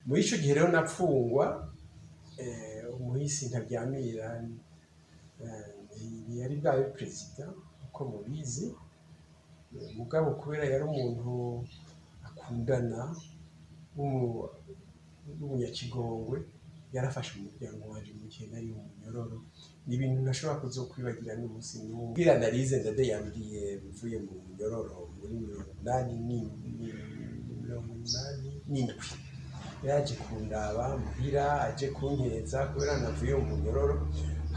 muri ico gihe rero napfungwa umuhisi Ntaryamira yari bwabe perezida uko mubizi mugabo kubera yari umuntu akundana w'umunyakigongwe yarafashe umuryango wanje mu gihe nari mu munyororo ni ibintu ntashobora kuzokwibagira n'umunsi n'umwe kugira Narize Ndade yambwiye bivuye mu munyororo muri 87 yaje kundaba muhira aje kunkeza kubera navuye mu munyororo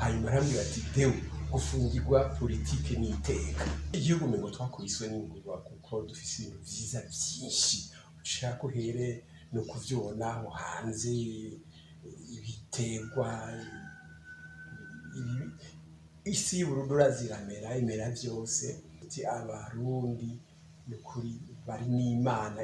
hanyuma arambwira ati Deo gufungirwa politike n'iteka igihugu ngo twakubiswe n'ingurwa kuko dufise ibintu vyiza byinshi ushaka uhere no kuvyona aho hanze ibiterwa isi y'Uburundi ziramera imera vyose ati abarundi n'ukuri bari n'Imana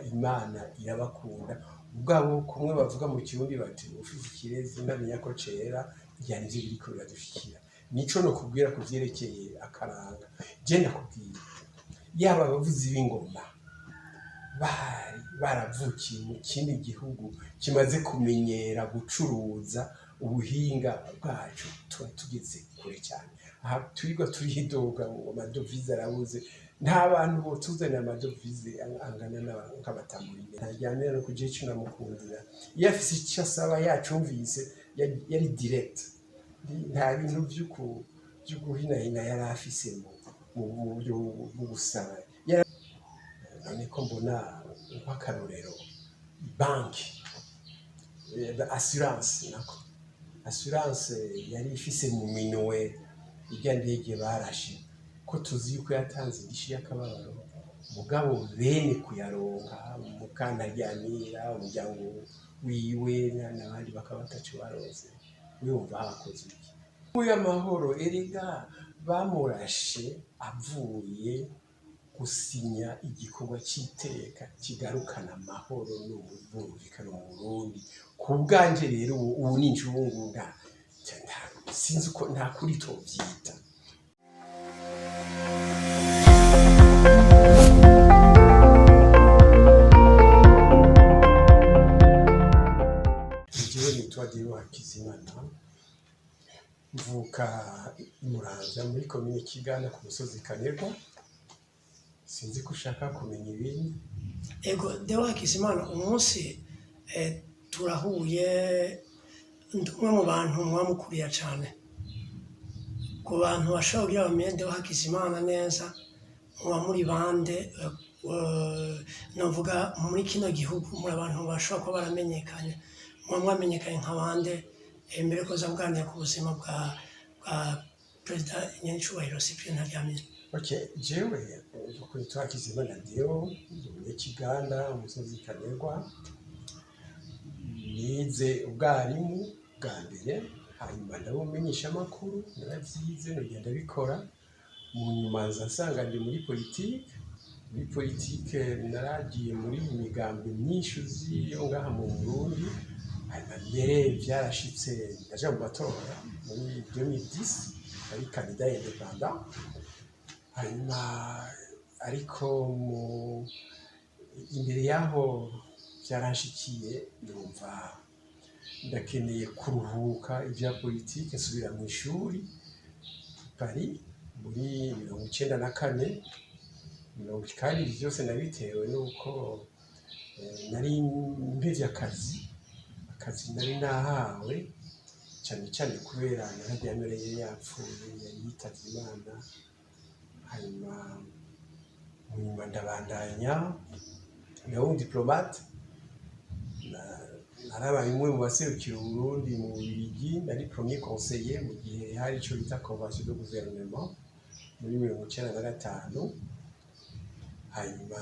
irabakunda ubwabo kumwe bavuga mu Kirundi bati ufite ikirezi ntamenya ko cera ryari ivyo biriko biradushikira nico no kubwira kuvyerekeye akaranga je ndakubwira yaba abavuzi b'ingoma baravukiye mu kindi gihugu kimaze kumenyera gucuruza ubuhinga bwacu tuba tugeze kure cyane aha twiga turidoga ngo amadovize arabuze nta bantu bo tuzana amadovize angana nk'abatamurinde Ntaryamira no kuje cyo namukundira iyo afise icyo asaba yacumvise yari direct nta bintu by'uguhinahina yari afise mu buryo bwo gusaba none ko mbona nk'akarorero banki assurance yari ifise mu minwe ijya ndege barashe ko tuzi yuko yatanze igishi y'akababaro mugabo bene kuyaronka Mukantaryamira umuryango wiwe n'abandi bakaba batacu baroze uyumva abakoze iki uyu amahoro erega bamurashe avuye gusinya igikorwa cy'iteka kigarukana amahoro n'ubumvikano mu Burundi ku bwanje rero ubu n'injungu sinzi uko nta kuri tovyita jewe nitwa Deo Hakizimana mvuka Muramvya muri komine Kiganda ku musozi Kanerwa sinzi ko ushaka kumenya ibindi ego Deo Hakizimana umunsi turahuye ndumwe mu bantu mwamukuriye cyane ku bantu bashobora kugira bamenye Deo Hakizimana neza muba muri bande navuga muri kino gihugu muri abantu bashobora kuba baramenyekanye muba mwamenyekanye nka bande mbere ko zavuganira ku buzima bwa perezida Nyenicubahiro Cyprien Ntaryamira. Okay, jewe kwitwa Hakizimana Deo muri Kiganda umusozi Kanerwa nize ubwarimu bwa mbere hanyuma ndabumenyesha amakuru naravyize nagenda bikora mu nyuma nsanga ndi muri politike naragiye muri imigambi myinshi yo ngaha mu Burundi hanyuma mbere vyarashitse ndaja mu matora muri 2010 ari candidat independant hanyuma ariko imbere yaho byaranshikiye numva ndakeneye kuruhuka ibya politike nsubira mu ishuri Paris muri 1994 kandi byose nabitewe nuko nari mpevye akazi nari nahawe cyane kubera Ntaryamira yari yapfuye yari yitavye Imana hanyuma ndabandanya nawo diplomate narabaye umwe mu baserukira Uburundi mu Bubiligi nari premier conseiller mu gihe hari ico bita convention de gouvernement muri 1995 hanyuma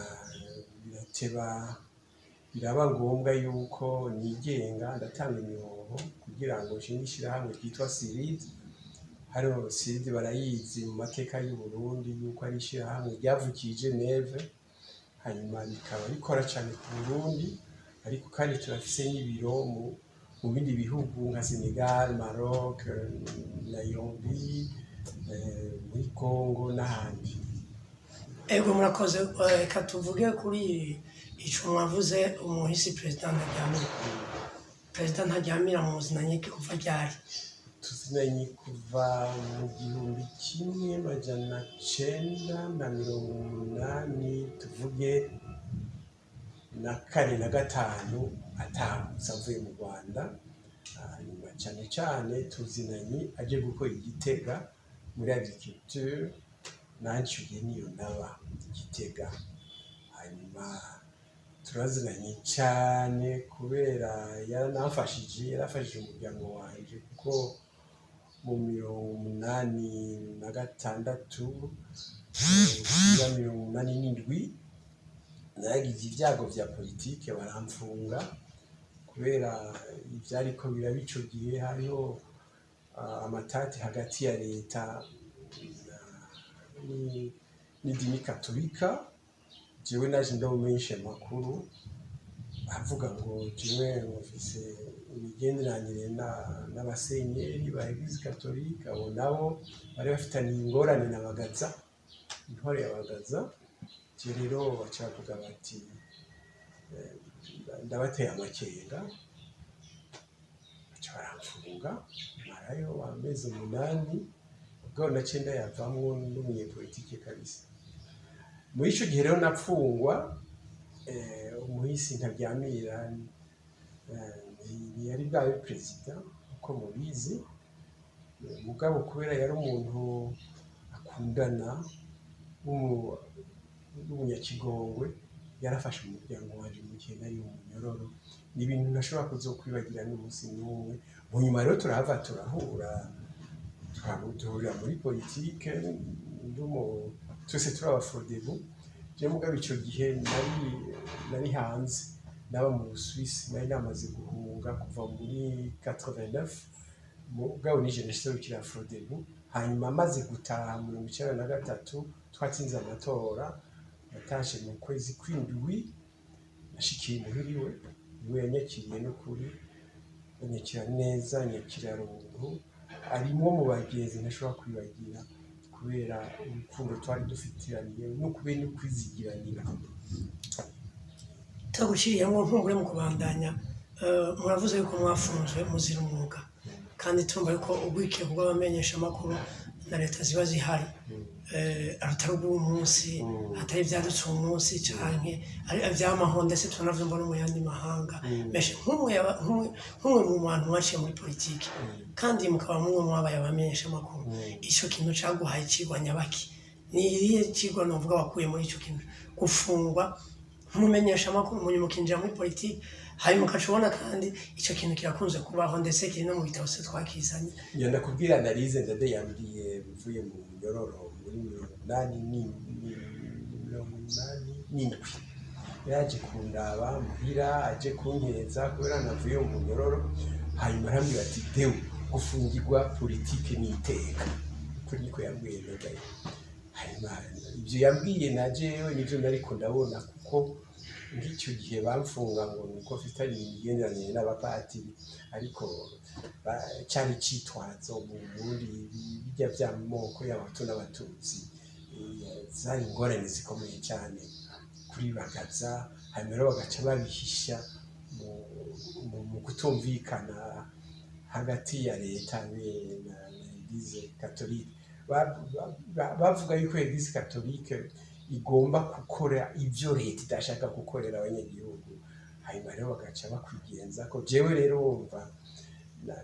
biraba ngombwa yuko nigenga ndatanga imihoho kugira ngo nshingishire hamwe ryitwa CIRID hano CIRID barayizi mu mateka y'u Burundi yuko ari ishirahamwe ryavukiye i Geneve hanyuma rikaba rikora cyane ku Burundi ariko kandi turafise n'ibiro mu bindi bihugu nka Senegal, Maroc, Nairobi, muri Congo n'ahandi. Ego murakoze reka tuvuge kuri ico mwavuze umuhisi President Ntaryamira perezida Ntaryamira mu zinanye kuva ryari? tuzinanye kuva mu 1980 tuvuge na 4 na 5 atahutse avuye mu Rwanda. Hanyuma cyane cyane tuzinanye aje gukora Igitega muri agriculture, nancuye niyo naba Igitega. Hanyuma turazinanye cyane kubera yarafashije umuryango wanje, kuko mu 1986 na 1987 nagize ibyago vya politike baramfunga kubera ivyariko biraba ico gihe. hariho amatati hagati ya leta n'idini katolika. jewe naje ndamumenyesha amakuru bavuga ngo jewe mufise imigenderanire n'abasenyeri ba Eglise Katolika, abo nabo bari bafitaniye ingorane na Bagaza, intore ya Bagaza. rero bacavuga bati ndabateye amakenga, baca baramfunga marayo amezi 8, ubwo naciye ndayavamwo n'umunyepolitike kabisa. Muri ico gihe rero napfungwa, umuhisi Ntaryamira yari bwabe perezida uko mubizi, mugabo kubera yari umuntu akundana n'umunyakigongwe, yarafashe umuryango wanje mu gihe nari mu munyororo. ni ibintu ntashobora kuzokwibagira n'umunsi n'umwe. mu nyuma rero turahava turahurira muri politike, twese turi abafrodebu. je mugabo ico gihe nari hanze, naba mu Busuwisi, nari namaze guhunga kuva muri 89. mugabo nije nashobokira Frodebu. hanyuma maze gutaha mu 1993 twatsinze amatora, natashe mu kwezi kw'indwi, nashikiye muhiriwe, niwe yanyakiriye n'ukuri, anyakira neza, anyakira rungu, arimwo mu bagenzi ntashobora kwibagira kubera urukundo twari dufitiraniye no kubera ukwizigiranira. Tagushiriyemo nkumbure mu kubandanya, muravuze yuko mwafunzwe muzira umwuga, kandi tumva yuko ubwikiye bw'abamenyesha amakuru na leta ziba zihari, atari ubw'umunsi, atari ivyadutse umunsi canke ivyamaho, ndetse tunavyumva no mu yandi mahanga. meshe nk'umwe mu bantu mwaciye muri politiki kandi mukaba mumwe mwabaye abamenyesha amakuru, ico kintu caguhaye icigwa nyabaki? ni irihe cigwa novuga wakuye muri ico kintu gufungwa nk'umumenyesha amakuru munyuma ukinjira muri politiki, hanyuma ukacubona kandi ico kintu kirakunze kubaho, ndetse kiri no mu bitabo se twakizanye? Ngenda kubwira analize ndade yambwiye bivuye mu munyororo muri 1987. yaje kundaba muhira, aje kunkeza kubera navuye mu munyororo. hanyuma arambwira ati dewe, gufungirwa politike n'iteka. kuri niko yambwiye ndagaye. hanyuma ibyo yambwiye na jewe nivyo nariko ndabona, kuko ngicyo gihe bamfunga ngo nuko fitari imigenderanire n'abapatiri, ariko cyari citwazo mu Burundi bijya vy'amoko y'abahutu n'abatutsi. zari ingorane zikomeye cyane kuri Bagaza. hanyuma rero bagaca babihisha mu kutumvikana hagati ya leta na Eglise Katolika. bavuga yuko Eglise Katolika igomba gukora ivyo leta idashaka gukorera abanyagihugu. hanyuma rero bagaca bakwigenza ko. jewe rero wumva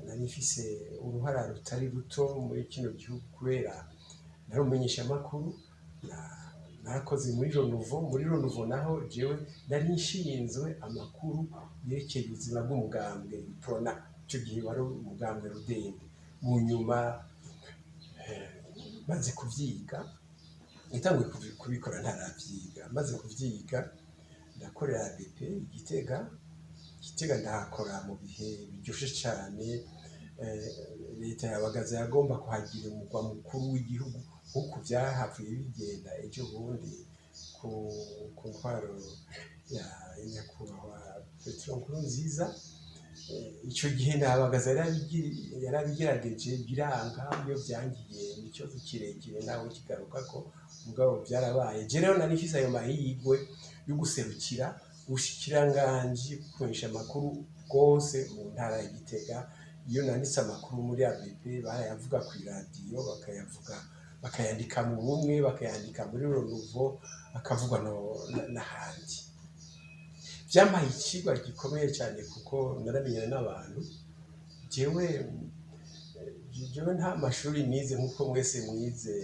narifise uruhara rutari ruto muri kino gihugu, kubera nari umumenyesha amakuru, narakoze muri Ronuvo. naho jewe nari nshinzwe amakuru yerekeye ubuzima bw'umugambwe Prona. ico gihe wari umugambwe Rudende. mu nyuma maze kuvyiga, nitanguye kubikora ntaravyiga. maze kuvyiga ndakorera BP Igitega ndahakora mu bihe biryoshe cyane. leta ya Bagaza yagomba kuhagira umugwa mukuru w'igihugu, nk'uko vyahavuye bigenda ejo bundi ku ntwaro ya nyakubahwa Petero Nkurunziza. ico gihe Bagaza yarabigerageje biranga, iyo vyangiye nicyo kirekire nawe kigaruka ko mugabo byarabaye. je rero narifise ayo mahirwe yo guserukira ubushikiranganji kumenyesha amakuru rwose mu ntara ya Gitega. Iyo nanditse amakuru muri ABP barayavuga ku iradiyo, bakayandika mu Bumwe, bakayandika muri Renouveau, akavugwa n'ahandi. Vyampaye icigwa gikomeye cyane kuko naramenyana n'abantu. Jewe nta mashuri nize nk'uko mwese mwize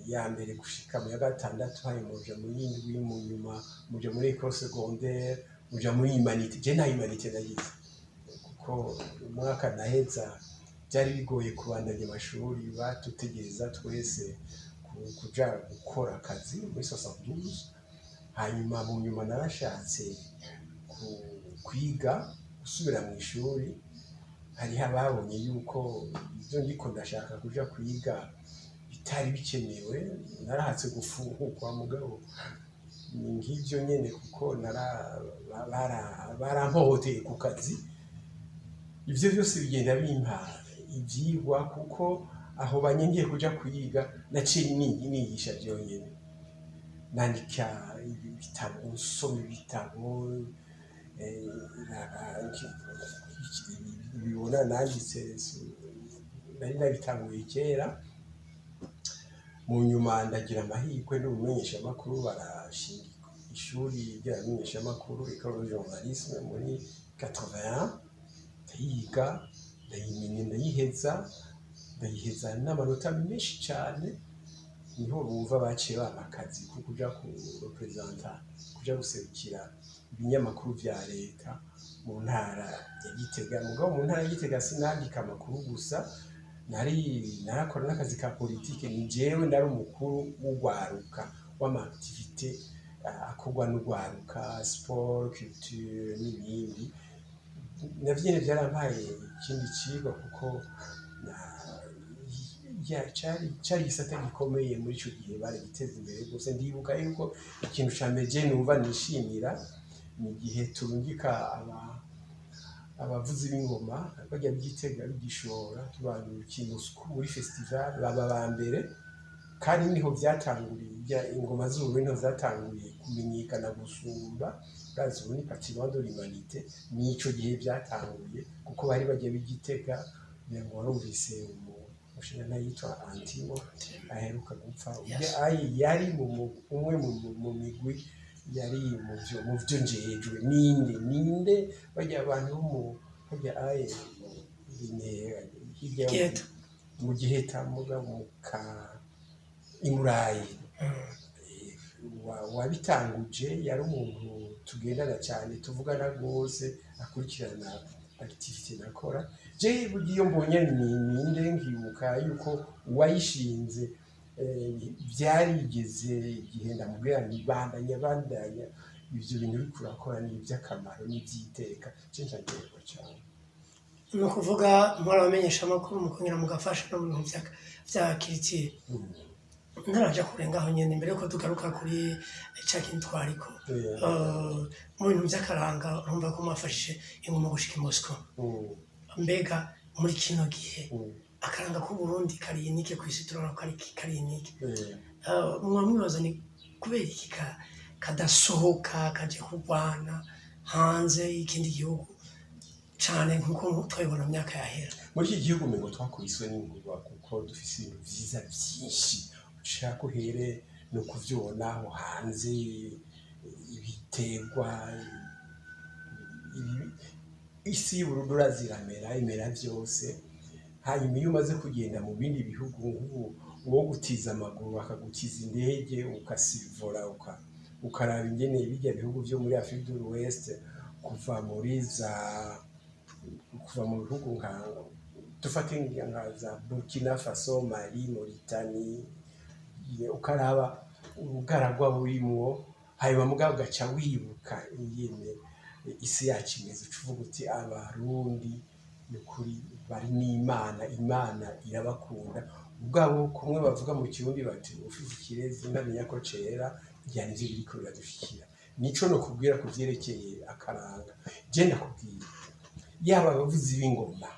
ya mbere gushika mu ya gatandatu, hayo muja mu yindwi, mu nyuma muja muri école secondaire, muja muri humanité. Je nta humanité nagize kuko umwaka naheza byari bigoye kubandanya amashuri, batutegereza twese kuja gukora akazi muri 72. Hanyuma mu nyuma narashatse kwiga gusubira mu ishuri. Hariho ababonye yuko ibyo ndiko ndashaka kuja kwiga bitari bikenewe, narahatse gufungurwa mugabo nk'ibyo nyene kuko barampohoteye ku kazi. Ivyo byose bigenda bimpa ivyigwa kuko aho banyengiye kuja kwiga naciye niyigisha byonyene, nandika ibitabo, nsoma ibitabo, bibona nanditse nari nabitanguye kera. Mu nyuma ndagira amahirwe n'umumenyeshamakuru, barashinga ishuri ry'abamenyeshamakuru école de journalisme muri 81. Ndayiga, ndayimenya, ndayiheza n'amanota menshi cyane. Niho bumva baciye bampa akazi ko kuja ku representa, kuja guserukira ibinyamakuru vya leta mu ntara ya Gitega. Mugabo mu ntara ya Gitega sinandika amakuru gusa, narakora n'akazi ka politike. Ni jewe ndari umukuru w'ugwaruka w'amaaktivite akorwa n'ugwaruka, sport, culture n'ibindi. Navyo byarampaye ikindi cigwa kuko cari gisata gikomeye muri ico gihe, baragiteza imbere rwose. Ndibuka yuko ikintu ca mbere je numva nishimira ni igihe turungika abavuzi b'ingoma bajya b'Igitega b'Igishora, tubana urukino muri festival, baba ba mbere. Kandi niho vyatanguriye, ingoma z'Uburundi niho zatanguriye kumenyekana gusumba. Urazi ubu ni patrimoine de l'humanité, nico gihe vyatanguye kuko bari bajya b'Igitega. Ngo warumvise umushinga yitwa Antimo aheruka gupfa, yari umwe mu migwi, yari mu vyo njejwe. Ninde bajya abantu bajya mu Giheta mugabo imurayi wabitanguje. Yari umuntu tugendana cyane, tuvugana rwose, akurikirana activité nakora. Je bugiyo mbonye ninde nkibuka yuko uwayishinze byarigeze igihe ndamubwira bandanya ivyo bintu uri kurakora ni iby'akamaro n'ibyiteka. Je ntagerwa cyane. Ni ukuvuga muri abamenyeshamakuru mukongera mugafasha no mu bintu vya culture. Ntaraja kurengaho nyene mbere yuko tugaruka kuri ca kintu twariko. Mu bintu vy'akaranga urumva ko mwafashije ingoma gushika i Moscow. Mbega muri kino gihe akaranga k'Uburundi kari unike kw'isi, turabona ko kari unike. Mwamwibaza ni kubera iki kadasohoka kaje kurwana hanze y'ikindi gihugu cane nkuko twabibona mu myaka yahera? Muri iki gihugu ngo twakubiswe n'ingurwa kuko dufise ibintu vyiza vyinshi. Ushaka uhere no kuvyibona aho hanze, ibiterwa, isi y'Uburundi uraziramera, imera vyose. Hanyuma iyo umaze kugenda mu bindi bihugu, nk'ubu uwo gutiza amaguru bakagutiza indege ukasivora, ukaraba ingene bijya bihugu vyo muri Afrique de l'Ouest, kuva mu bihugu nka dufate nka za Burkina Faso, Mali, Mauritanie, ukaraba ubugaragwa burimwo. Hanyuma mugabo ugaca wibuka ingene isi yacu imeze, ucuvuga uti abarundi ni ukuri bari n'Imana, Imana irabakunda. Ubwabo kumwe bavuga mu Kirundi bati ufise ikirezi ntamenya ko cera, ngira nivyo biriko biradushikira. Nico no kubwira ku vyerekeye akaranga. Je ndakubwira, yaba abavuzi b'ingoma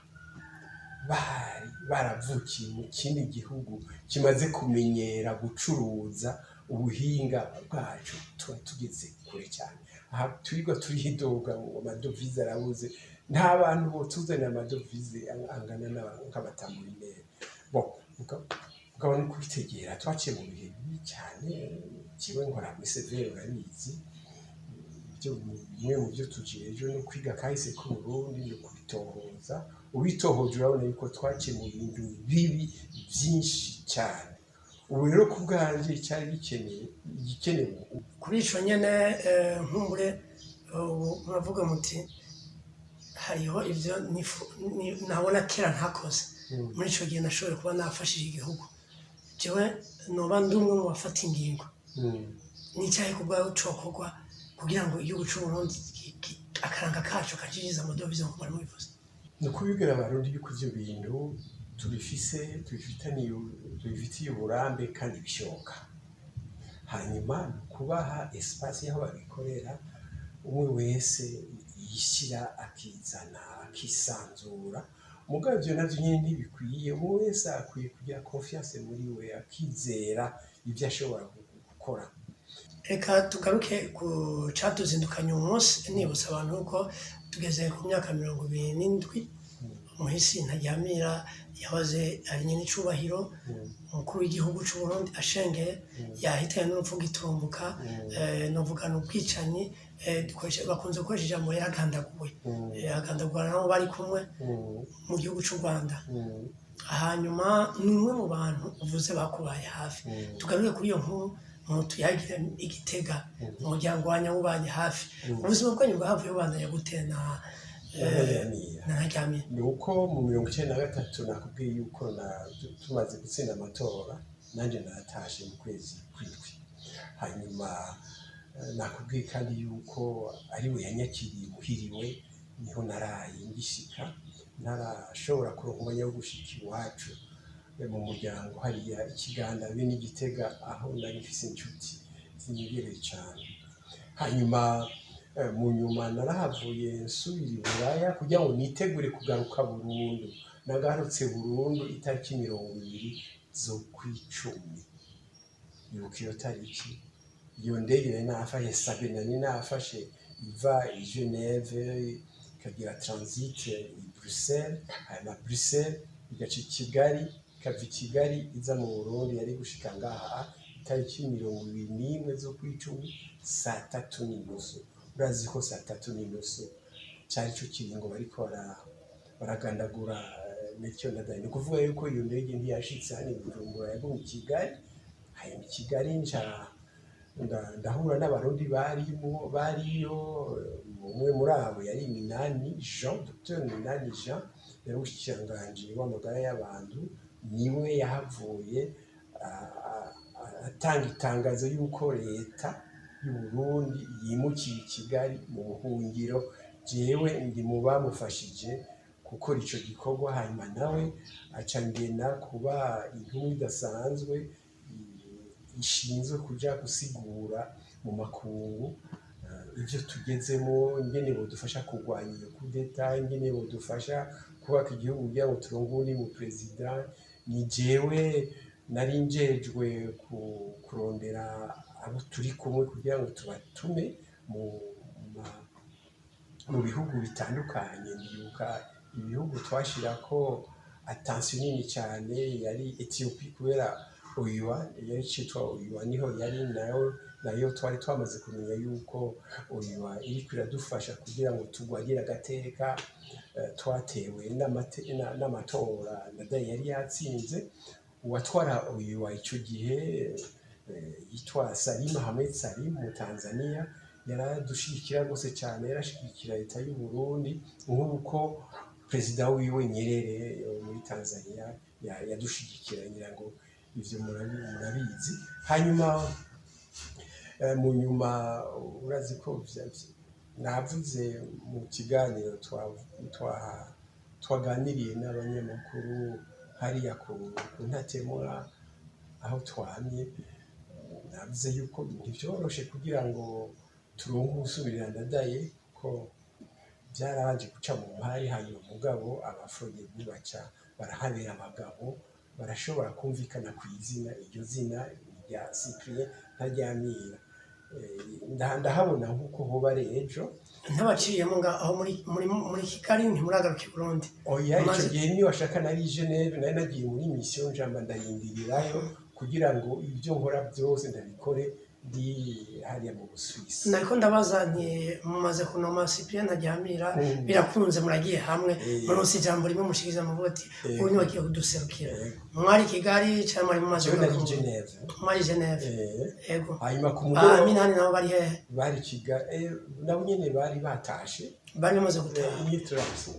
baravukiye mu kindi gihugu kimaze kumenyera gucuruza ubuhinga bwacu, tuba tugeze kure cyane. aha twirirwa turidoga ngo amadovize arabuze nta bantu botuzanira amadovize angana nk'abatamurinere bon ukabona kubitegera twaciye mu bihe bibi cyane kiwe nkora muri severe urabizi bimwe mu byo tugiye no kwiga kahise k'Uburundi no kubitohoza ubitohoje urabona yuko twaciye mu bintu bibi byinshi cyane ubu rero ku bwanjye cyari gikenewe kuri ico nyene nkumbure muravuga muti hariho ivyo nabona kera ntakoze muri ico gihe nashoboye kuba nafashije igihugu jewe noba ndumwe mu bafata ingingo n'icyahe ku bwawe cokorwa kugira ngo igihugu c'Uburundi akaranga kacu kajiriza amadovize nk'uko bari mubivuze ni ukubibwira abarundi yuko ivyo bintu tubifitiye uburambe kandi bishoboka hanyuma kubaha espace y'aho babikorera umwe wese yishyira akizana akisanzura mugabo ivyo navyo nyene ntibikwiye umwe wese akwiye kugira confiance muri we akizera ivyo ashobora gukora reka tugaruke ku catuzindukanye umunsi nibutsa abantu uko tugeze ku myaka 27 umuhisi Ntaryamira yahoze ari nyine icubahiro umukuru w'igihugu c'u Burundi ashengeye yahitaye n'urupfu gitumbuka novuga n'ubwicanyi bakunze gukoresha ijambo yaragandaguwe agandagura nabo bari kumwe mu gihugu c'u Rwanda hanyuma nimwe mu bantu uvuze bakubaye hafi tugaruke kuri iyo nkuru umuntu yagira Igitega umuryango wa Nyamubanye hafi ubuzima bwanyu bwahavuye bubandanya gute na Ntaryamira ni uko mu 1993 nakubwiye yuko tumaze gutsinda amatora nanjye natashe mu kwezi kw'indwi hanyuma nakubwiye kandi yuko ariwe yanyakiriye muhiriwe niho naraye ngishika ntarashobora kuronka umwanya wo gushika iwacu mu muryango hariya Ikiganda be n'Igitega aho nari mfise inshuti zinyegereye cyane hanyuma mu nyuma narahavuye nsubira i Buraya kugira ngo nitegure kugaruka burundu nagarutse burundu itariki 20 z'ukwicumi ibuka iyo tariki iyo ndege nari nafashe nari nafashe iva i Geneve ikagira transit i Bruxelles hanyuma Bruxelles igaca i Kigali ikava i Kigali iza mu Burundi yari gushika ngaha itariki 21 z'ukwicumi 3:30 urazi ko 3:30 cyari cyo kiringo bariko baragandagura Melchior Ndadaye ni kuvuga yuko iyo ndege ntiyashitse hano i Bujumbura yagumye i Kigali hanyuma i Kigali ndahura n'abarundi bariyo umwe muri abo yari Minani Jean Dr Minani Jean yari umushikiranganji w'amagara y'abantu niwe yahavuye atanga itangazo y'uko leta y'Uburundi yimukiye i Kigali mu buhungiro jewe ndi mu bamufashije gukora ico gikorwa hanyuma nawe aca ngena kuba intumwa idasanzwe ishinzwe kuja gusigura mu makungu ivyo tugezemo ingene bodufasha kurwanya iyo kudeta ingene bodufasha kubaka igihugu kugira ngo turonke uwundi mu president ni jewe nari njejwe kurondera abo turi kumwe kugira ngo tubatume mu bihugu bitandukanye ndibuka ibihugu twashirako attention nini cyane yari Ethiopia kubera Oyiwa yari citwa Oyiwa niho yari nayo twari twamaze kumenya yuko Oyiwa iri kwiradufasha kugira ngo tugwagire agateka twatewe n'amatora Ndadaye yari yatsinze uwatwara Oyiwa icyo gihe yitwa Salim Ahmed Salim mu Tanzania yaradushikira gose cyane yarashikira leta y'u Burundi nk'uko president wiwe Nyerere muri Tanzania yadushigikira ngira ngo ivyo murabizi hanyuma mu nyuma urazi ko navuze mu kiganiro twaganiriye n'abanyamakuru hariya ku Ntatemura aho twamye navuze yuko ntivyoroshe kugira ngo turonke usubirira Ndadaye ko byarabanje guca mu mpari hanyuma mugabo abafronye baca barahabera abagabo barashobora kumvikana ku izina iryo zina rya Cyprien Ntaryamira ndahabona nk'uko hoba ari ejo ntabaciriyemo aho muri Kigali ntimuragaruka i Burundi. oya icyo gihe niyo washaka nari Geneve nari nagiye muri mission njamba ndayindirirayo kugira ngo ibyo nkora byose ndabikore ndi hariya mu Busuwisi. Nariko ndabaza nti mumaze kunoma Cyprien Ntaryamira birakunze muragiye hamwe muronse ijambo rimwe mushikiza muvuga ati ubu ni wagiye kuduserukira mwari Kigali cyangwa mwari mumaze muri Geneve. Mwari Geneve yego. Hanyuma ku mugoroba minani nabo bari he? Bari Kigali nabo nyene bari batashe bari bamaze gutaha. Nitrasi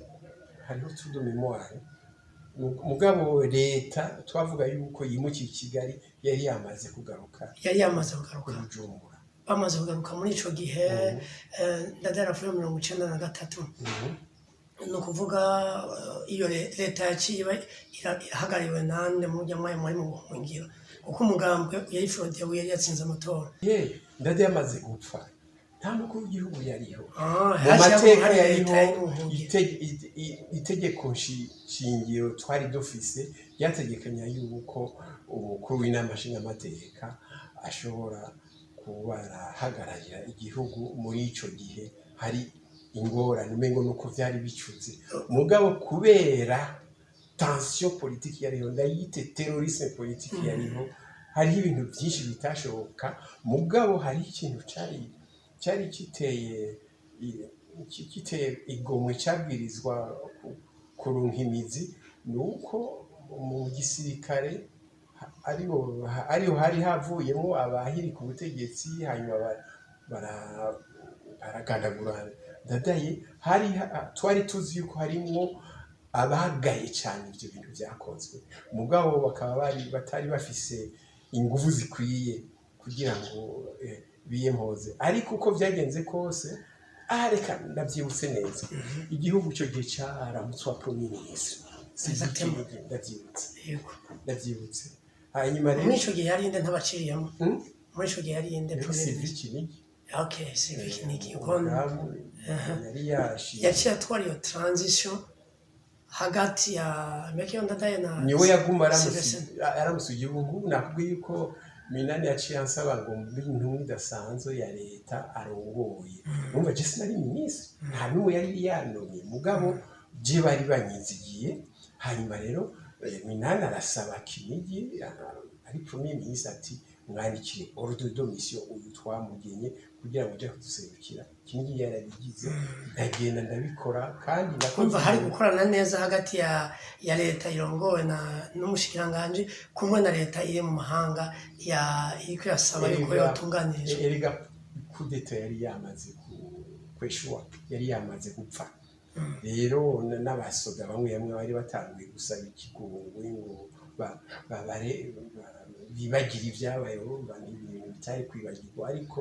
hariho tudo memoire mugabo leta twavuga yuko yimukiye Kigali yari yamaze kugaruka Bujumbura. Bamaze kugaruka muri ico gihe ndadara muri 1993 no kuvuga iyo leta yaciye ihagariwe nande mu rya mwaye muri mu buhungiro kuko umugambwe yari Frode yari yatsinze amatora. Ndade yamaze gupfa nta mukuru w'igihugu yariho mu mateka yariho itegeko shingiro twari dufise ryategekanya yuko umukuru w'inama nshingamateka ashobora kuba arahagararira igihugu muri ico gihe hari ingorane umengo nuko vyari bicuze mugabo kubera tension politique yariho ndayite terrorisme politique yariho hariho ibintu byinshi bitashoboka mugabo hari ikintu cyari kiteye igomwe cyabwirizwa kurunka imizi nuko mu gisirikare ariho hari havuyemo abahiri ku butegetsi hanyuma baragandagurana ndadaye twari tuzi yuko harimo abagaye cyane ibyo bintu byakozwe mugabo bakaba batari bafise ingufu zikwiye kugira ngo biyempoze ariko uko byagenze kose reka ndabyibutse neza igihugu cyo gihe cyaramutswa premier ministre ndabyibutse hanyuma rero muri ico gihe yari inde ntabaciriyemo muri ico gihe yari inde Kinigi. Okay, Kinigi ukondo yari yashi yaciye atwara iyo transition hagati ya Mekiyo Ndadaye na niwe yaguma aramusugiye ubu nakubwiye yuko Minani yaciye ansaba ngo ibintu bidasanzwe ya leta arongoye numva je sinari ministre nta n'umwe yari yanonye mugabo je bari banyizigiye hanyuma rero Minani arasaba Kinigi ari premier ministre ati mwandikire ordre de mission uyu twamugenye kugira ngo uje kuduserukira Kinigi yarabigize ndagenda ndabikora kandi nakumva hari gukorana neza hagati ya leta irongowe n'umushikiranganje kumwe na leta iri mu mahanga iriko yasaba yuko yotunganirizwa. Erega kudeta yari yamaze kweshwa yari yamaze gupfa rero n'abasoda bamwe bari batanguye gusaba ikigongwe ngo bibagira ibyabayeho ibintu bitari kwibagirwa ariko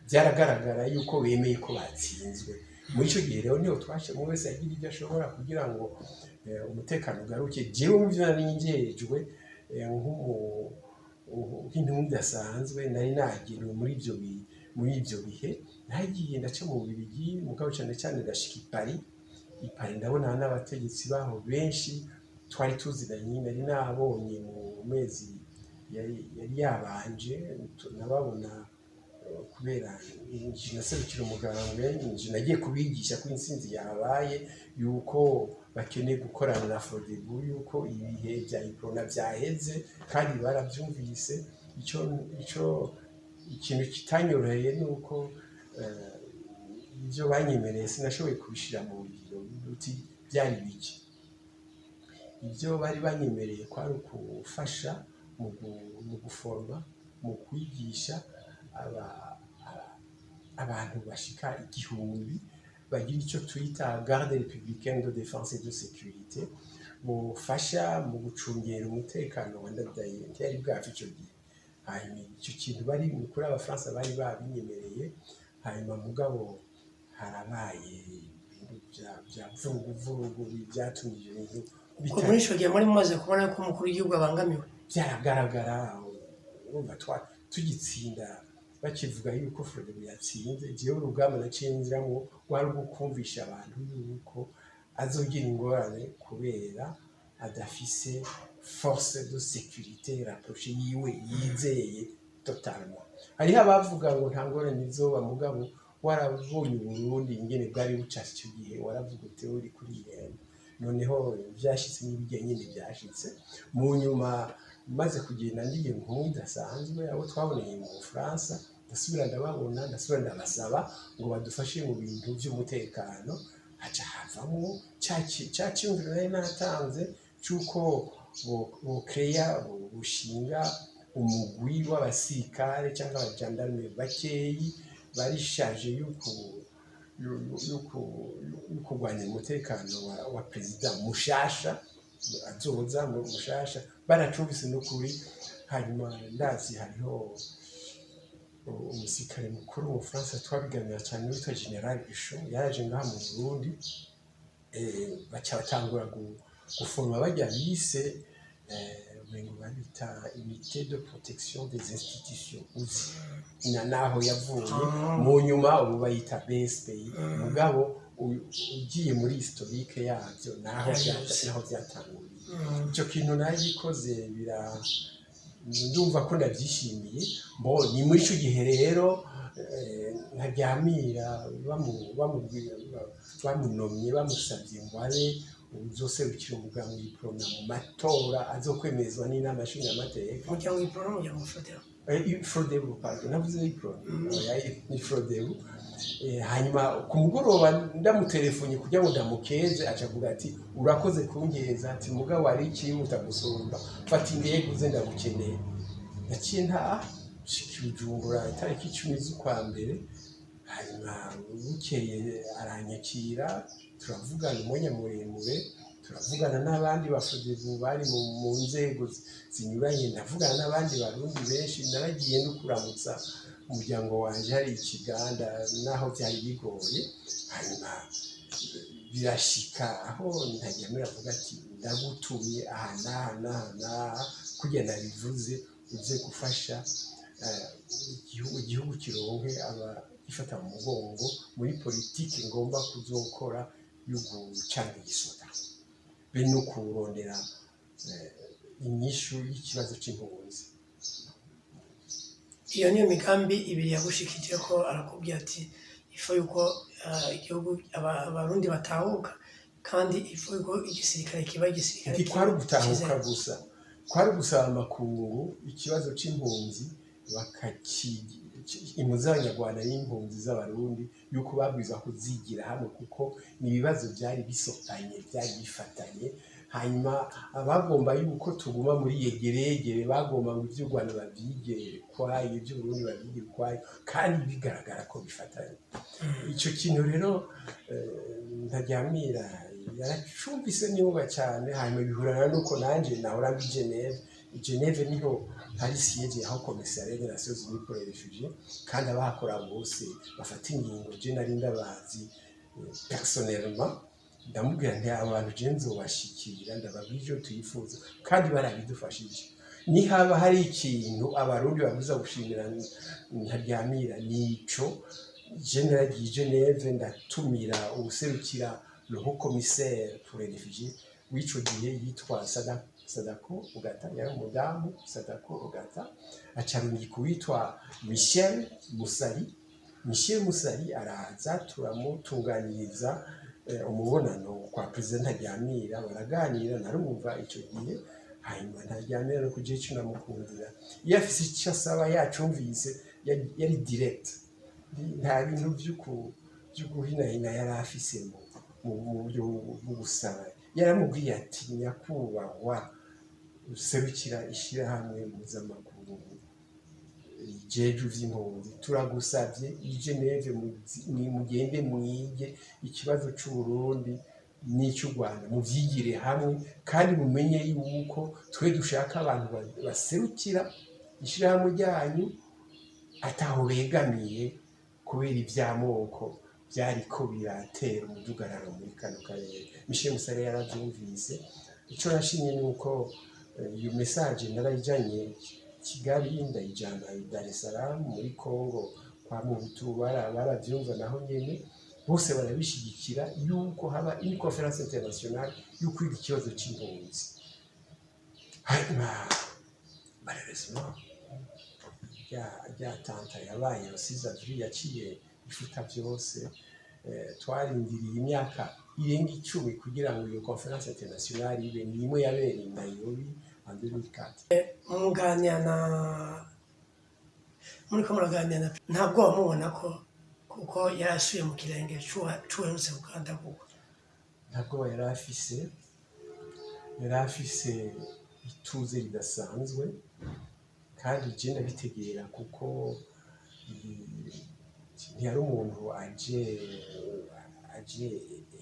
byaragaragara yuko bemeye ko batsinzwe muri icyo gihe rero niho twashemo wese yagira ibyo ashobora kugira ngo umutekano ugaruke jewe mu byo nari ngejwe nk'intumwa idasanzwe nari nagenewe muri ibyo bihe nagiye ndaca mu Bubiligi mugabo cyane cyane ndashika i Paris ndabona n'abategetsi baho benshi twari tuziranye nari nabonye mu mezi yari yabanje nababona kubera naserukira umugambwe nagiye kubigisha ko intsinzi yabaye yuko bakeneye gukorana na Frodebu yuko ibihe bya Iprona byaheze kandi barabyumvise ikintu kitanyoroheye nuko ibyo banyemereye sinashoboye kubishira mu ngiro uti byari biki ibyo bari banyemereye kwari ukufasha mu guforma mu kwigisha abantu bashika 1000 bagira icyo twita garde républicaine de défense et de sécurité mufasha mu gucungera umutekano wa Ndadaye byari bwacu icyo gihe hanyuma icyo kintu bari kuri abafaransa bari babinyemereye hanyuma mugabo harabaye bya vurugu byatumije ibintu muri ico gihe muri mumaze kubona ko umukuru w'igihugu abangamiwe byaragaragara urumva tugitsinda bakivuga yuko Frodebu yatsinze jewe urugamba nacinziramo wari gukumvisha abantu yuko azogira ingorane kubera adafise force de sécurité rapprochée yiwe yizeye totalement hariho abavuga ngo nta ngorane izoba mugabo warabonye Burundi ingene bwari bucase icyo gihe waravuga uti uri kuri yenda noneho byashitse n'ibijya nyine byashitse mu nyuma maze kugenda ndiye nkuru idasanzwe abo twaboneye mu Bufaransa ndasubira ndababona ndasubira ndabasaba ngo badufashe mu bintu by'umutekano haca havamo cyumviro nari natanze cyuko bo creya bushinga umugwi w'abasirikare cyangwa abajandarume bakeyi barishaje yuko kurwanya umutekano wa perezida mushasha azoza mu mushasha baracumvise no kuri hanyuma ndazi hariho umusirikare mukuru mu France twabiganira cyane witwa General Isho yaje ngaha mu Burundi baca batangura guforma bajya bise ngo babita unité de protection des institutions naho yavuye mu nyuma ubu bayita BSPI mugabo ugiye muri historique yabyo naho byatanguriye icyo kintu nagikoze ndumva ko ndabyishimiye ni muri icyo gihe rero ntaryamira bamunomye bamusabye ngo abe uzoserukira umugambi w'iprona mu matora azokwemezwa n'inama nshingamateka umuryango w'iprona umuryango w'ifrodebo Frodebu pardon navuze w'iprona ni Frodebu hanyuma ku mugoroba ndamutelefone kugira ngo ndamukeze acavuga ati urakoze kunkeza ati mugabo ari ikihuta gusumba fata indege uze ndagukeneye naciye Bujumbura itariki 10 z'ukwa mbere hanyuma bukeye aranyakira turavugana umwanya muremure turavugana n'abandi bafudebu bari mu nzego zinyuranye ndavugana n'abandi barundi benshi naragiye no kuramutsa umuryango wanje hari ikiganda naho byari bigoye hanyuma birashika aho ntaryamira avuga ati ndagutumye aha kugenda bivuze uze gufasha igihugu kironke ifata mu mugongo muri politiki ngomba kuzokora yo gucanga igisoda be no kurondera inyishu y'ikibazo c'impunzi iyo niyo migambi ibiri yagushikije ko arakubwira ati ifu yuko igihugu abarundi batahuka kandi ifu yuko igisirikare kiba igisirikare kwari gutahuka gusa kwari gusaba makungu ikibazo c'impunzi imuzabanyarwanda y'impunzi z'abarundi yuko babwiza kuzigira hamwe kuko ni ibibazo byari bisotanye byari bifatanye hanyuma abagomba yuko tuguma muri yegeregere bagomba ngo iby'u Rwanda babyige kwayo iby'u Burundi babyige kwayo kandi bigaragara ko bifatanye icyo kintu rero ntaryamira yaracumvise niba cyane hanyuma bihurana nuko nanje nahora mbi Geneve niho hari siege aho commissariat des Nations Unies pour les réfugiés kandi abakora bose bafata ingingo je nari ndabazi personnellement ndamubwira nti abantu je nzobashikira ndababwije tuyifuza kandi barabidufashije ni haba hari ikintu abarundi babuza gushimira ntaryamira nico General Geneve ndatumira ubuserukira le haut commissaire pour les réfugiés w'ico gihe yitwa Sadako Ogata yari umudamu Sadako Ogata acarungika witwa Michel Musari araza turamutunganiriza umubonano kwa president Ntaryamira baraganira narumva icyo gihe hanyuma Ntaryamira no kuje cyo namukundira yafise icyo asaba yacumvise yari direct nta bintu by'uguhinahina yari afise mu buryo bwo gusaba yaramubwiye ati nyakubahwa userukira ishyirahamwe mpuzamakungu jeju vy'impunzi turagusavye i Geneve mugende mwige ikibazo c'u Burundi n'ic'u Rwanda muvyigire hamwe kandi mumenye yuko twe dushaka abantu baserukira ishyirahamwe ryanyu ataho begamiye kubera ivy'amoko byariko biratera umudugararo muri kano karere Michel Musare yaravyumvise ico nashimye nuko iyo message narayijanye Kigali ndayijana Dar es Salaam muri Congo kwa Mobutu baravyumva naho nyene bose barabishigikira yuko haba une conférence internationale yo kwiga ikibazo c'impunzi hanyuma malheureusement rya tanta yabaye rusizi avril yaciye ifuta byose twarindiriye imyaka irenga 10 kugira ngo iyo conference internationale ibe nimwe yabereye i Nairobi en 2004 muganira muriko muraganira ntabwo wamubona ko kuko yarasuye mu kirenge cuherutse gukandagurwa ntabwo yari afise ituze ridasanzwe kandi je ndabitegera kuko ntiyari umuntu aje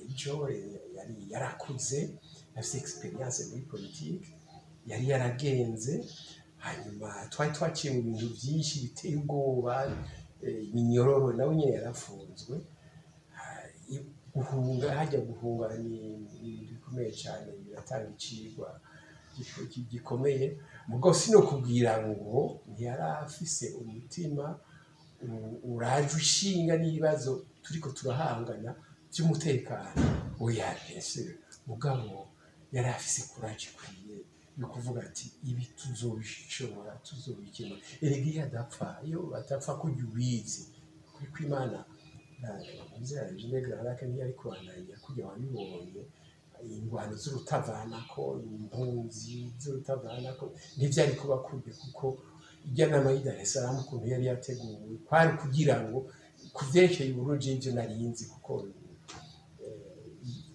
ejo yarakuze afise experience muri politique yari yaragenze hanyuma twari twaciye mu bintu byinshi biteye ubwoba iminyororo nawe nyine yarafunzwe guhunga ni bikomeye cyane biratanga icigwa gikomeye mugo sino kubwira ngo ntiyari afise umutima uraje ushinga n'ibibazo turiko turahangana by'umutekano oya ese mugabo yari afise courage kwiye yo kuvuga ati ibi tuzobishobora tuzobikema erega iyo adapfa iyo batapfa kujya ubizi kuri kw'Imana nzira jinegaraka ntiyari kubandanya kujya wabibonye ingwano z'urutavanako impunzi z'urutavanako ntivyari kuba kujya kuko ijya nama y'Dar es Salaam ukuntu yari yateguwe kwari kugira ngo kuvyerekeye uburundi ivyo narinzi kuko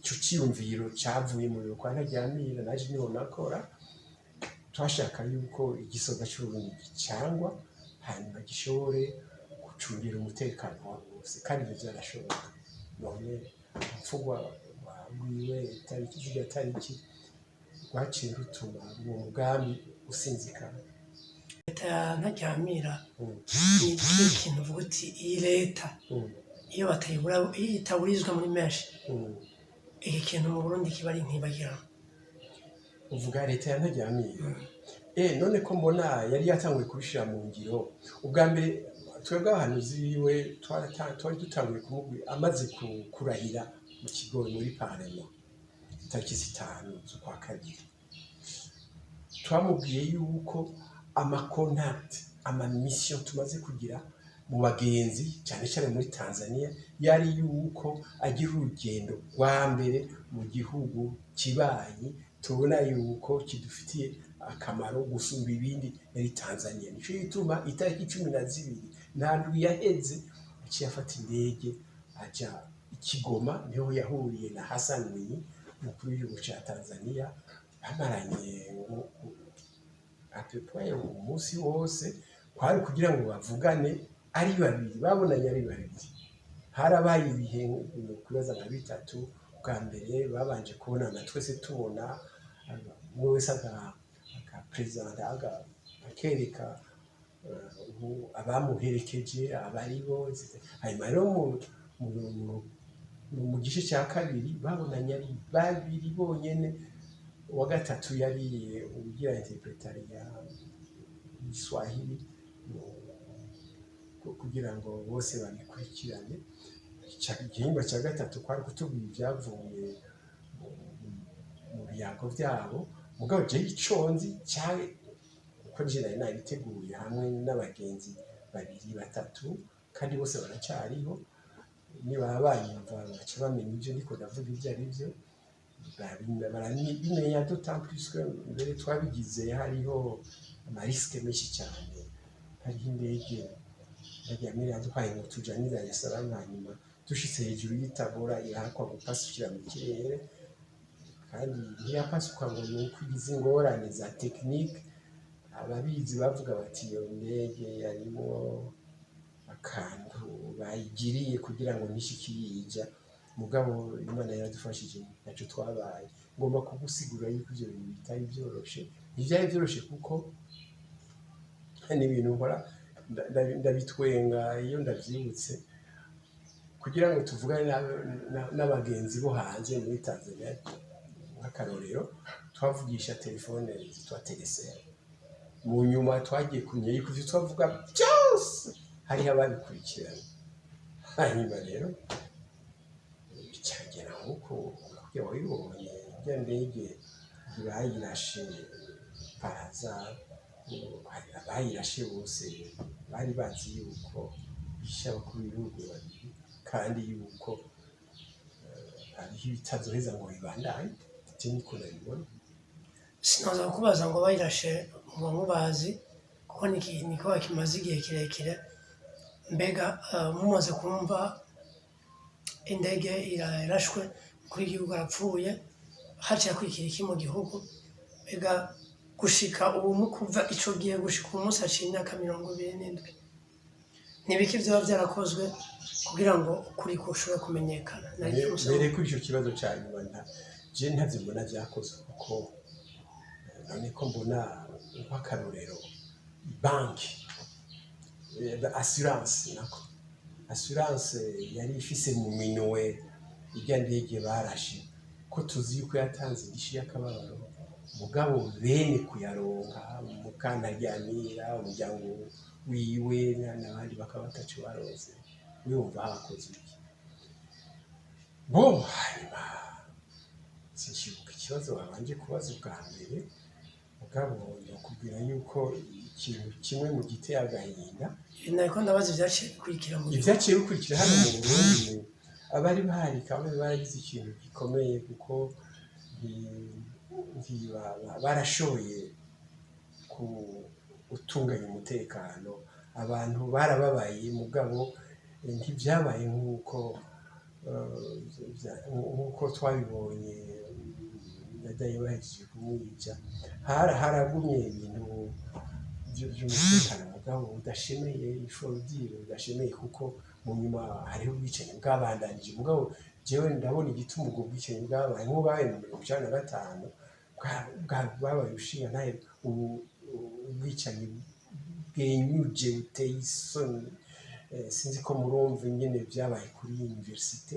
ico ciyumviro cavuye mu biro kwa Ntaryamira naje niho nakora twashaka yuko igisoda c'Uburundi gicangwa hanyuma gishobore gucungira umutekano wa bose kandi ivyo vyarashoboka none mfugwa wiwe tariki rwaciye rutuma uwo mugambi usinzikana leta ya Ntaryamira ni ikintu uvuga uti iyi leta iyo itaburizwa muri menshi iki kintu mu Burundi kiba ari ntibagira uvuga leta ya Ntaryamira none ko mbona yari yatanguye kubishira mu ngiro ubwa mbere twebwe abahanuzi biwe twari dutanguye kumubwira amaze kurahira mu kigo muri Parlement tariki 5 z'ukwa kabiri twamubwiye yuko ama mission tumaze kugira mu bagenzi cyane cyane muri Tanzania yari yuko agira urugendo rwa mbere mu gihugu kibanyi tubona yuko kidufitiye akamaro gusumba ibindi muri Tanzania nico gituma itariki 12 ntandu yaheze aciye afata indege aja Kigoma niho yahuriye na Hassan Mwinyi mukuru w'igihugu cya Tanzania bamaranye apepoye umunsi wose kwari kugira ngo bavugane ari babiri babonanye ari babiri harabaye ibihe kubaza nka bitatu bwa mbere babanje kubonana twese tubona umwe wese aka president akereka abamuherekeje abari bose hanyuma rero mu gice cya kabiri babonanye ari babiri bonyene wa gatatu yari ugira interpretari ya Kiswahili kugira ngo bose babikurikirane igihingwa cya gatatu kwari kutubwira ibyavuye mu biyago byabo mugabo je iconzi cyawe uko je nari nabiteguye hamwe n'abagenzi babiri batatu kandi bose baracyariho niba banyumva baca bamenya ibyo ndiko ndavuga ibyo ari byo baramenya d'autant plus que mbere twabigize hariho amariske menshi cyane hariho indege Ntaryamira yaduhaye ngo tujane Dar es Salaam hanyuma dushitse hejuru y'Itabora irakwa gupasukira mu kirere kandi ntiyapasuka ngo nuko igize ingorane za technique ababizi bavuga bati iyo ndege yarimo akantu bayigiriye kugira ngo nishikiyija mugabo Imana yaradufashije naco twabaye ngomba kugusigura yuko ivyo bintu bitari byoroshe ntivyari byoroshe kuko ni ibintu nkora ndabitwenga iyo ndavyibutse kugira ngo tuvugane n'abagenzi bo hanze muri Tanzania nk'akarorero twavugisha telefone zitwa telesere mu nyuma twagiye kumenya yuko ivyo twavuga byose hariho ababikurikirana hanyuma rero cyagera nkuko kugira wabibonye rya ndege bayirashe paraza bayirashe bose bari bazi yuko bishe abakuru b'ibihugu babiri kandi yuko hariho ibitazoheza ngo bibandanye ati niko nabibona. sinaza kubaza ngo bayirashe ngo mubazi kuko niko kimaze igihe kirekire. Mbega mumaze kumva indege irashwe kuri igihugu arapfuye haciye akurikira iki mu gihugu? Mbega gushika ubu mu kuva ico gihe gushika umunsi aciye imyaka 27 nibiki vyoba vyarakozwe kugira ngo ukuri kushobore kumenyekana? Mbere kuri icyo kibazo cya nyuma je ntazibona vyakozwe kuko none ko mbona nk'akarorero banki assurance yari ifise mu minwe irya ndege barashe ko tuzi yuko yatanze igishi y'akababaro mugabo bene kuyaronka mukantaryamira umuryango wiwe n'abandi bakaba batacu baroze wumva hakoze iki bo hanyuma sinshibuka ikibazo babanje kubaza ubwa mbere mugabo ndakubwira yuko ikintu kimwe mu giteye agahinda nariko ndabaza ivyaciye bikurikira mu ivyaciye bikurikira hano mu Burundi abari bahari kandi baragize ikintu gikomeye kuko barashoboye gutunganya umutekano abantu barababaye mugabo ntibyabaye nk'uko twabibonye nadaye bahejeje kumwica haragumye ibintu by'umutekano mugabo udashemeye ishoro ry'iwe udashemeye kuko mu nyuma hariho ubwicanyi bwabandanije mugabo jewe ndabona igituma ubwo bwicanyi bwabaye nk'ubaye mu 1995 bwabaye ushinga naye ubwicanyi bwenyuje buteye isoni. Sinzi ko murumva ingene byabaye kuri universite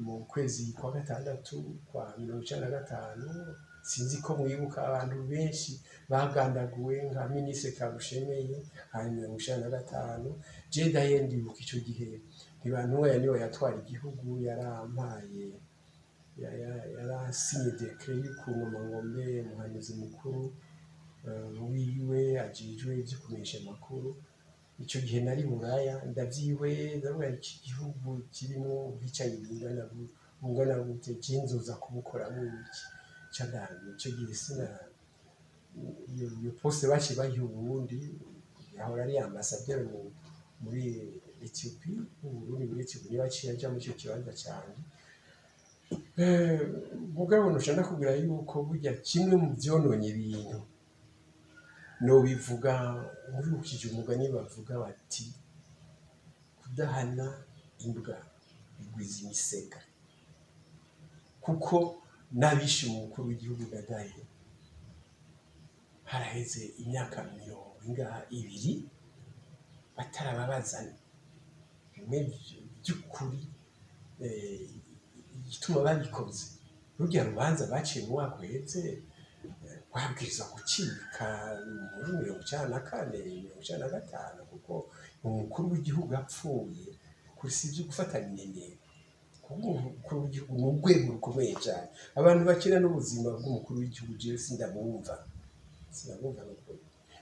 mu kwezi kwa gatandatu kwa 1995. Sinzi ko mwibuka abantu benshi bagandaguwe nka Ministre Kabushemeye hanyuma 1995. Je daye ndibuka ico gihe ntibantuye niwe yatwara igihugu yarampaye yarasinye decret y'ukuntu Ngombe umuhanuzi mukuru wiwe ajijwe ibyo kumenyesha amakuru. Icyo gihe nari buraya ndavyiwe ndavuga iki gihugu kirimo ubwicanyi bungana gute kinzoza kubukoramo iki cyandani. Icyo gihe sina iyo poste bashi bayi Burundi yahora ari ambassadeur muri Ethiopia Burundi muri Ethiopia baciye aja mu cyo kibanza cyane. Mugabo nushaka kugira yuko burya kimwe mu byononye ibintu no bivuga urukije umugani bavuga bati kudahana imbwa bigwiza imisega kuko nabishe umukuru w'igihugu Gadaye haraheze imyaka 2 batarababazana bimwe by'ukuri igituma babikoze rugiye rubanza baciye mu mwaka uheze wabwirizwa gucika muri 1994 kuko umukuru w'igihugu apfuye kuri sivyo gufatanya inenero kuko umukuru w'igihugu mu rwego rukomeye cyane abantu bakira n'ubuzima bw'umukuru w'igihugu je sindabumva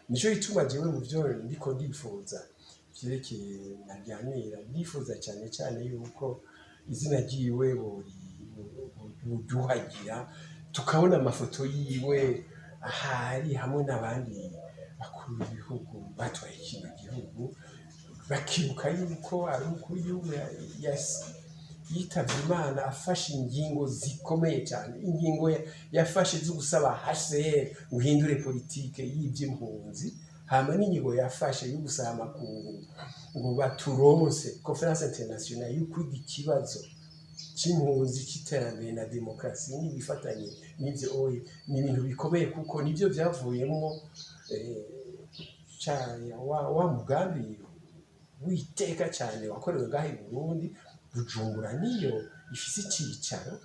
nico ituma jewe mu byo ndiko ndifuza vyerekeye najyanira ndifuza cyane cyane yuko izina ryiwe buduhagira tukabona amafoto yiwe ahari hamwe n'abandi bakuru b'ibihugu batwaye kino gihugu bakibuka yuko ari umukuru w'igihugu yitavye Imana afashe ingingo zikomeye cyane ingingo yafashe zo gusaba HCR guhindure politike y'iby'impunzi hama n'ingingo yafashe yo gusaba amakungu ngo baturonse conference internationale yo kwiga ikibazo cy'impunzi cy'iterambere na demokarasi n'ibifatanye n'ibyo ni ibintu bikomeye kuko nibyo byavuyemo wa mugambi witeka cyane wakorewe ngaho i Burundi Bujumbura niyo ifise icyicaro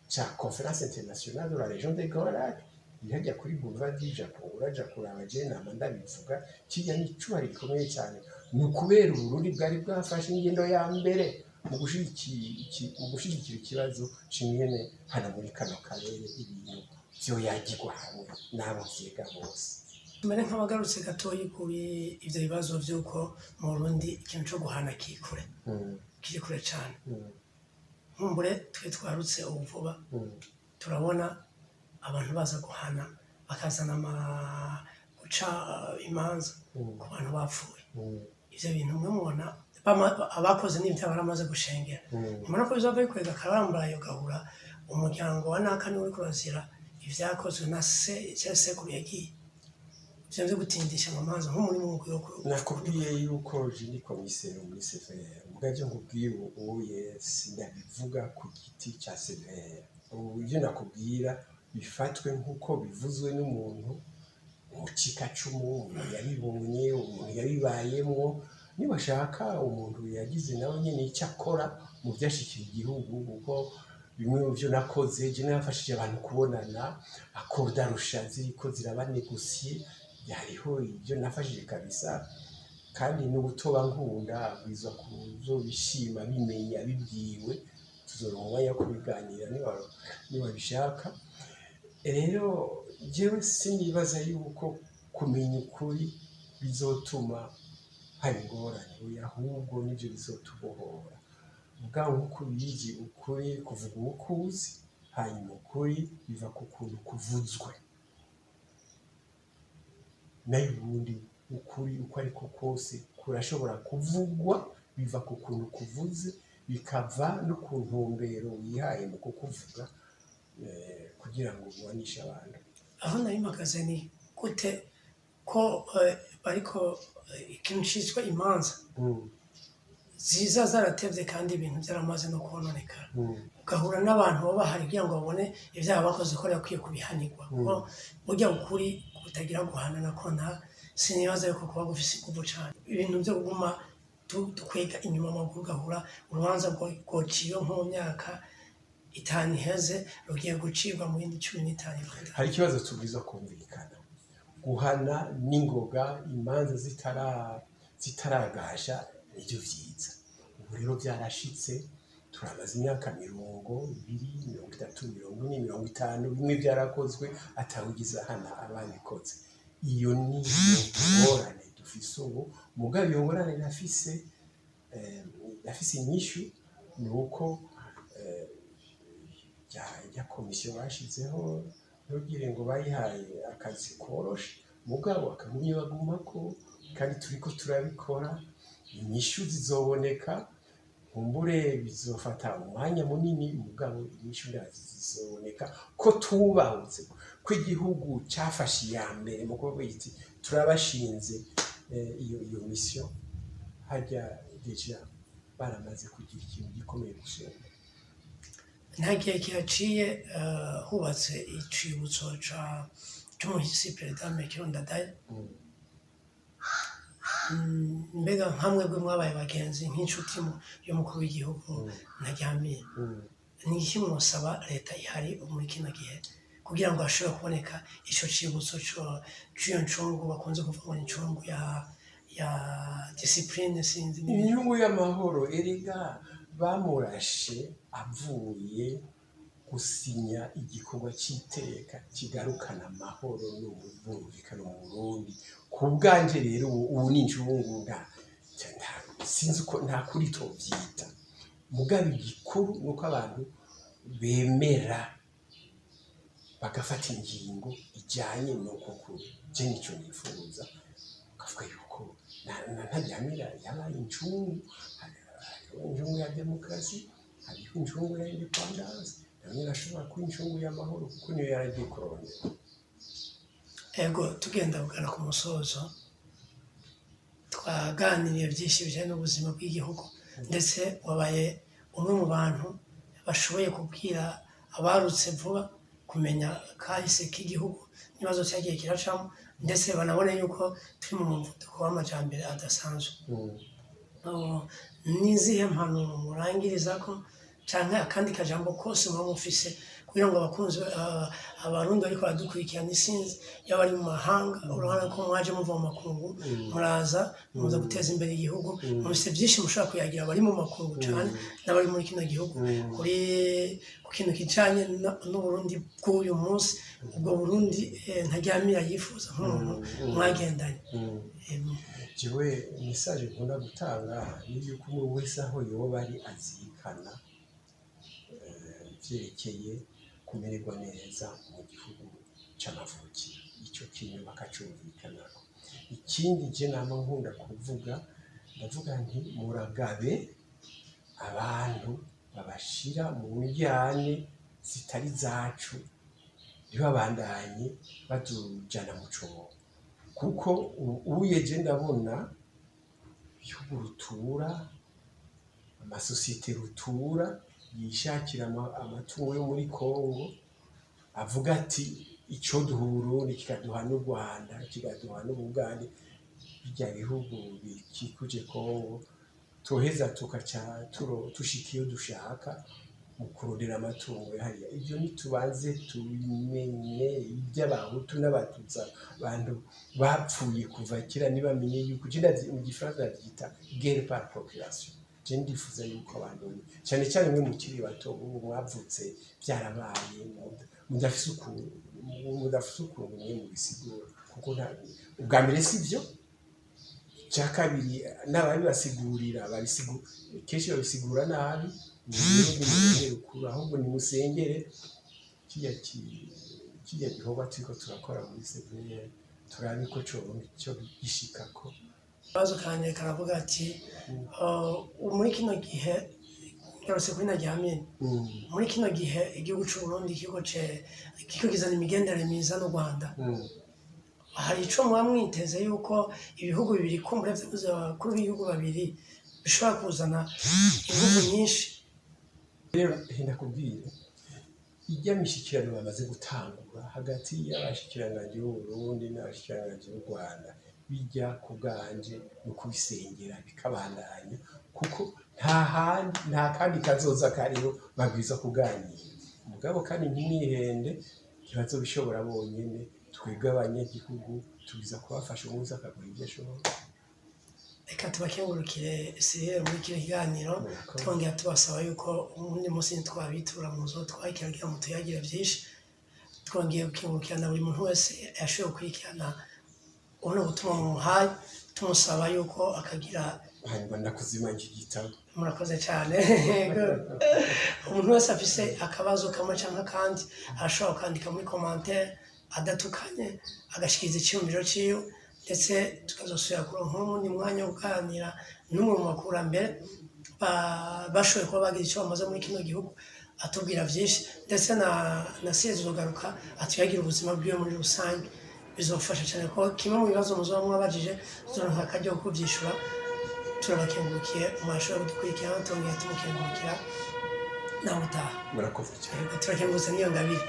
cya conference internationale de la région des Grands Lacs ihajya kuri boulevard du Japon uraja kuraba je nama ndabivuga kijya n'icyuhari gikomeye cyane ni ukubera Burundi bwari bwafashe ingendo ya mbere mu gushigikira ikibazo cy'ingene hana muri kano karere ibintu byo yagirwa hamwe n'abo vyiga bose tumere nk'abagarutse gatoyi kuri ivyo bibazo vy'uko mu Burundi ikintu co guhana kiri kure cane. Nkumbure twe twarutse ubu vuba turabona abantu baza guhana bakazana guca imanza ku bantu bapfuye. Ivyo bintu mwe mubona abakoze n'ivyo baramaze gushengera mubona ko bizova bikwega karambaraye ugahura umuryango wa naka niwe uriko urazira ivyakozwe na sekuru yagiye vyo gutindisha amamanza nk'umuri mu mugwi wo nakubwiye yuko je ni komiseri muri severe mugavyo nkubwiye ubuye sindabivuga ku giti ca severe ivyo nakubwira bifatwe nk'uko bivuzwe n'umuntu umucikacumu umuntu yabibonye umuntu yabibayemwo nibashaka umuntu yagize nawe nyene icyo akora mu vyashikira igihugu kuko bimwe mu vyo nakoze je nafashije abantu kubonana akorda rusha ziriko zirabanegosiye yariho ibyo nafashije kabisa kandi n'ubutoba nkunda bizwa kuzobishima bimenya bibwiwe tuzoronka yo kubiganira niba bishaka rero jewe sinibaza yuko kumenya ukuri bizotuma hari ingorane ahubwo nivyo bizotubohora ubwawe nk'uko bizi ukuri kuvuga ubukuzi hanyuma ukuri biva ku kuntu kuvuzwe nayo ubundi ukuri uko ariko kose kurashobora kuvugwa biva ku kuntu kuvuze bikava no ku ntumbero wihaye mu kukuvuga kugira ngo ubuanishe abantu aho nari mpagaze ni gute ko bariko ikintu citwa imanza ziza zaratevye kandi ibintu byaramaze no kononekara ugahura n'abantu baba bahari kugira ngo babone ivyaha bakoze ko yakwiye kubihanirwa kuko burya ukuri kutagira guhanana ko nta sinibaza yuko kuba gufise inguvu cane ibintu vyo kuguma dukwega inyuma amaguru ugahura urubanza rwociwe nko mu myaka 5 iheze rugiye gucibwa mu yindi 15 hari ikibazo tubwiza kumvikana guhana n'ingoga imanza zitaragasha nivyo vyiza ubu rero byarashitse turamaze imyaka 20, 30, 40, 50 bimwe byarakozwe atawugize hana ababikoze iyo ni ingorane dufise ubu mugabe iyo ngorane nafise inyishu ni uko ya komisiyo bashizeho ntugire ngo bayihaye akazi koroshe mugabo akagumye bagumako kandi turiko turabikora inyishu zizoboneka kumbure bizofata umwanya munini mugabo inyishu zizoboneka ko tubahutse ko igihugu cyafashe ya mbere mu kuvuga iti turabashinze iyo mission hajya deja baramaze kugira ikintu gikomeye gusumba nta gihe kihaciye hubatse icibutso c'umuhisi perezida Melchior Ndadaye mbega nkamwe bwe mwabaye bagenzi nk'inshuti y'umukuru w'igihugu ntaryamiye ni iki musaba leta ihari muri kino gihe kugira ngo hashobore kuboneka ico cibutso c'iyo ncungu bakunze kuvuga ngo incungu ya discipline sinzi inyungu y'amahoro erega bamurashe avuye gusinya igikorwa cy'iteka kigarukana amahoro n'ubumvikano mu Burundi ku bwanje rero ubu ni incungu sinzi uko nta kuri tovyita mugabe igikuru nuko abantu bemera bagafata ingingo ijyanye nuko kuri je nico nifuza ukavuga yuko ntaryamira yabaye incungu incungu ya demokarasi hariho incungu ya independence namwe nashobora kuba incungu y'amahoro kuko niyo yaragiye kurondera ego tugenda kugana ku musozo twaganiriye byinshi bijyanye n'ubuzima bw'igihugu ndetse wabaye umwe mu bantu bashoboye kubwira abarutse vuba kumenya kahise k'igihugu n'ibibazo cyagiye kiracamo ndetse banabone yuko turi mu muvuduko w'amajambere adasanzwe n'izihe mpanuro murangiriza ko canke akandi kajambo kose muba mufise kugira ngo abakunzi abarundi ariko baradukurikirana isinzi yaba ari mu mahanga urabona ko mwaje muva mu makungu muraza muza guteza imbere igihugu mufite byinshi mushobora kuyagira abari mu makungu cyane n'abari muri kino gihugu kuri ku kintu kijanye n'uburundi bw'uyu munsi ubwo burundi ntaryamira yifuza nk'umuntu mwagendanye. jewe message nkunda gutanga ni yuko umwe wese aho yoba ari azirikana vyerekeye kumererwa neza mu gihugu c'amavukiro ico kintu bakacumvikanako. Ikindi je nama nkunda kuvuga ndavuga nti muragabe abantu babashira mu njyane zitari zacu ntibabandanye batujana mu cobo kuko ubuyeje ndabona ibihugu rutura amasosiyete rutura yishakira amatungo yo muri Kongo avuga ati ico duha Burundi kikaduha n'u Rwanda kikaduha n'Ubugande bijya bihugu bikikuje Kongo toheza tukaca tushika iyo dushaka mu kurondera amatungo hariya. Ibyo nitubanze tubimenye iby'abahutu n'abatutsi abantu bapfuye kuva kera ntibamenye yuko mu gifaransa byita guerre par procuration. Je ndifuza yuko abantu cyane cyane mwe mukiri bato ubu mwavutse byarabaye mudafise ukuntu mwe mu bisigura kuko ubwa mbere sivyo cya kabiri n'ababibasigurira kenshi babisigura nabi ukura ahubwo nimusengere kijya gihoba turiko turakora muri severe turabe ko cyo gishikako. Bazo kanye karavuga ati muri kino gihe yarose kuri najyamye muri kino gihe igihugu cy'u Burundi kiko kizana imigendere myiza n'u Rwanda hari ico mwamwiteze yuko ibihugu bibiri kumbure kuri ibihugu babiri bishobora kuzana ingufu nyinshi. Rero ndakubwira ijya mishikirano bamaze gutangura hagati y'abashikiranganje b'u Burundi n'abashikiranganje b'u Rwanda bijya kuganje no kubisengera bikabandanya kuko nta kandi kazoza kariho babwiza kuganira mugabo kandi ntimwihende ntibazobishobora bonyene twebwe abanyagihugu tubiza kubafasha umunsi akagura ibyo ashobora. Reka tubakengurukire Cyril muri kino kiganiro twongera tubasaba yuko ubundi munsi twabitura mu zo twakiragira mu tuyagira byinshi twongeye gukengurukirana buri muntu wese yashoboye gukurikirana ubuno butumwa mu muhaye tumusaba yuko akagira hanyuma ndakuzima iki gitabo. Murakoze cyane. Umuntu wese afise akabazo kamwe cyangwa kandi arashobora kwandika muri commentaire adatukanye agashikiriza icyumviro ciyo ndetse tukazosubira kuronka n'undi mwanya wo kuganira n'umwe mu bakurambere bashoboye kuba bagira icyo bamaze muri kino gihugu atubwira byinshi ndetse na Sezo ugaruka atuyagira ubuzima bwiwe muri rusange bizofasha cyane ko kimwe mu bibazo muzoba mwabajije zoronka akajya kubyishura. Turabakengurukiye mwashobora kudukurikirana tongera tumukengurukira nawe utaha. Murakoze cyane. Turakengurutse niyo ngabire.